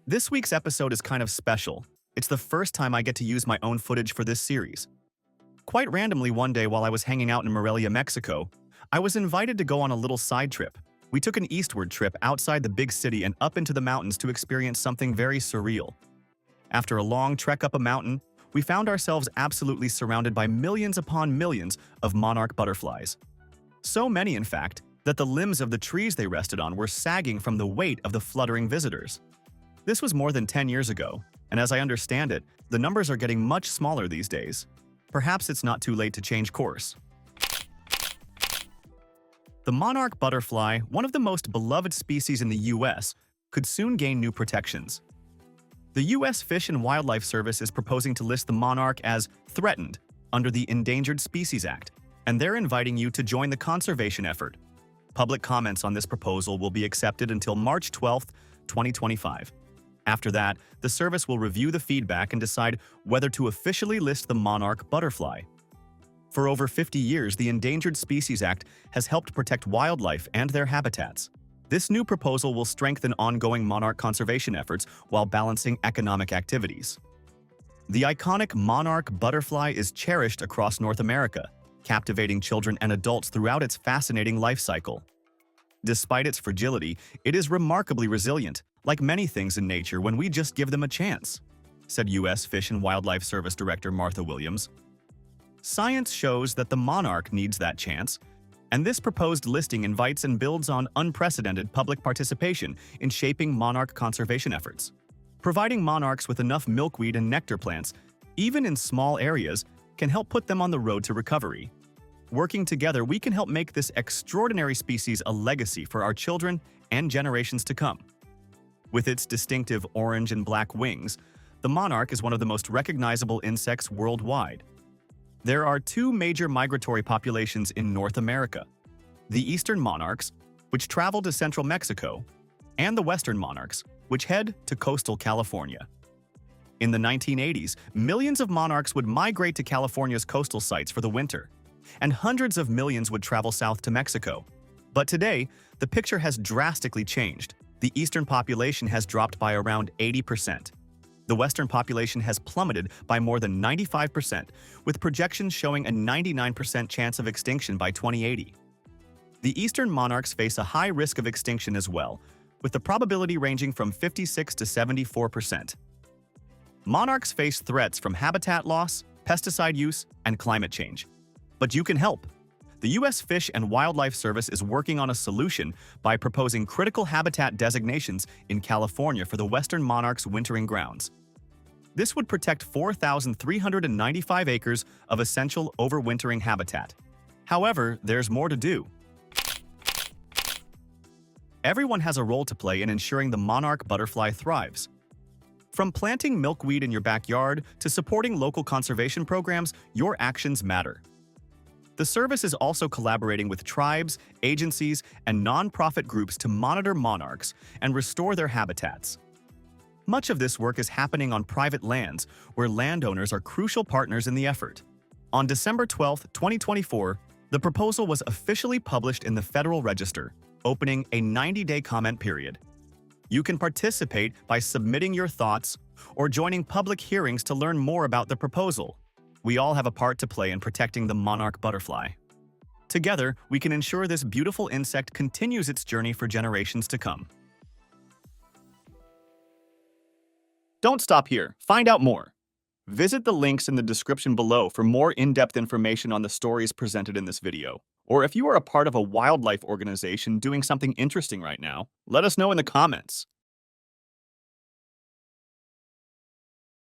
This week's episode is kind of special. It's the first time I get to use my own footage for this series. Quite randomly one day while I was hanging out in Morelia, Mexico, I was invited to go on a little side trip. We took an eastward trip outside the big city and up into the mountains to experience something very surreal. After a long trek up a mountain, we found ourselves absolutely surrounded by millions upon millions of monarch butterflies. So many, in fact, that the limbs of the trees they rested on were sagging from the weight of the fluttering visitors. This was more than 10 years ago, and as I understand it, the numbers are getting much smaller these days. Perhaps it's not too late to change course. The monarch butterfly, one of the most beloved species in the U.S., could soon gain new protections. The U.S. Fish and Wildlife Service is proposing to list the monarch as threatened under the Endangered Species Act, and they're inviting you to join the conservation effort. Public comments on this proposal will be accepted until March 12, 2025. After that, the service will review the feedback and decide whether to officially list the monarch butterfly. For over 50 years, the Endangered Species Act has helped protect wildlife and their habitats. This new proposal will strengthen ongoing monarch conservation efforts while balancing economic activities. The iconic monarch butterfly is cherished across North America, captivating children and adults throughout its fascinating life cycle. Despite its fragility, it is remarkably resilient, like many things in nature when we just give them a chance, said U.S. Fish and Wildlife Service Director Martha Williams. Science shows that the monarch needs that chance, and this proposed listing invites and builds on unprecedented public participation in shaping monarch conservation efforts. Providing monarchs with enough milkweed and nectar plants, even in small areas, can help put them on the road to recovery. Working together, we can help make this extraordinary species a legacy for our children and generations to come. With its distinctive orange and black wings, the monarch is one of the most recognizable insects worldwide. There are two major migratory populations in North America: the eastern monarchs, which travel to central Mexico, and the western monarchs, which head to coastal California. In the 1980s, millions of monarchs would migrate to California's coastal sites for the winter, and hundreds of millions would travel south to Mexico. But today, the picture has drastically changed. The eastern population has dropped by around 80%. The western population has plummeted by more than 95%, with projections showing a 99% chance of extinction by 2080. The eastern monarchs face a high risk of extinction as well, with the probability ranging from 56 to 74%. Monarchs face threats from habitat loss, pesticide use, and climate change. But you can help. The U.S. Fish and Wildlife Service is working on a solution by proposing critical habitat designations in California for the western monarch's wintering grounds. This would protect 4,395 acres of essential overwintering habitat. However, there's more to do. Everyone has a role to play in ensuring the monarch butterfly thrives. From planting milkweed in your backyard to supporting local conservation programs, your actions matter. The service is also collaborating with tribes, agencies, and nonprofit groups to monitor monarchs and restore their habitats. Much of this work is happening on private lands, where landowners are crucial partners in the effort. On December 12, 2024, the proposal was officially published in the Federal Register, opening a 90-day comment period. You can participate by submitting your thoughts or joining public hearings to learn more about the proposal. We all have a part to play in protecting the monarch butterfly. Together, we can ensure this beautiful insect continues its journey for generations to come. Don't stop here. Find out more. Visit the links in the description below for more in-depth information on the stories presented in this video. Or if you are a part of a wildlife organization doing something interesting right now, let us know in the comments.